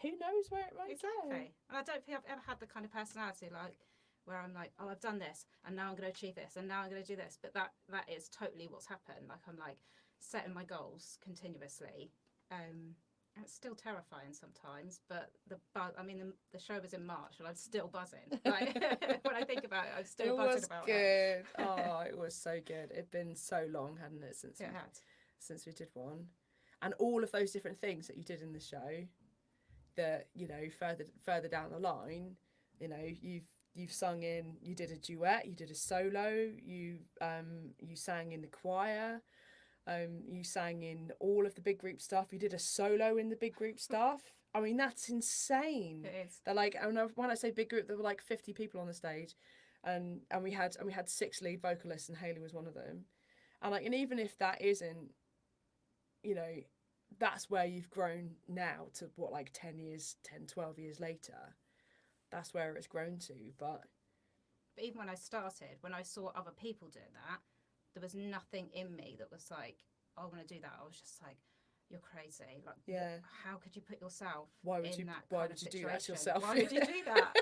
knows where it might Exactly. go. And I don't think I've ever had the kind of personality like where I'm like, oh, I've done this and now I'm going to achieve this and now I'm going to do this. But that is totally what's happened. Like I'm like setting my goals continuously. And it's still terrifying sometimes, but the show was in March and I'm still buzzing. Like when I think about it, I'm still buzzing about it. It was good. Oh, it was so good. It'd been so long, hadn't it, since we did one, and all of those different things that you did in the show. That further down the line, you've sung in. You did a duet. You did a solo. You sang in the choir. You sang in all of the big group stuff. You did a solo in the big group stuff. I mean, that's insane. It is. They're like, when I say big group, there were like 50 people on the stage, and we had 6 lead vocalists, and Hayley was one of them. And even if that isn't, that's where you've grown now to 10 years, 10, 12 years later. That's where it's grown to. But even when I started, when I saw other people doing that, there was nothing in me that was like, oh, I want to do that. I was just like, you're crazy. Like, yeah. How could you put yourself why would in you, that why kind would of you situation? do that to yourself? Why would you do that?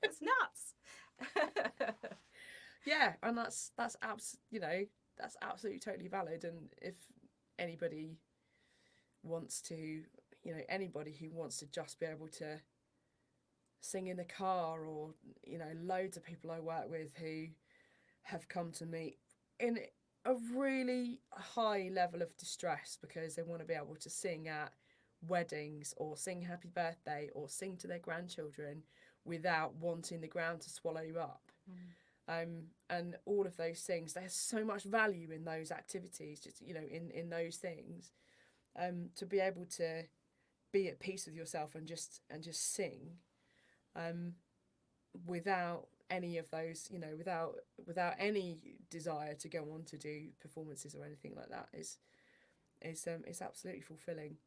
That's nuts. Yeah, and that's absolutely totally valid. And if anybody wants to, anybody who wants to just be able to sing in the car, or loads of people I work with who have come to me in a really high level of distress because they want to be able to sing at weddings or sing happy birthday or sing to their grandchildren without wanting the ground to swallow you up. And all of those things, there's so much value in those activities, just in those things, to be able to be at peace with yourself and just sing, without any of those, without any desire to go on to do performances or anything like that, is absolutely fulfilling.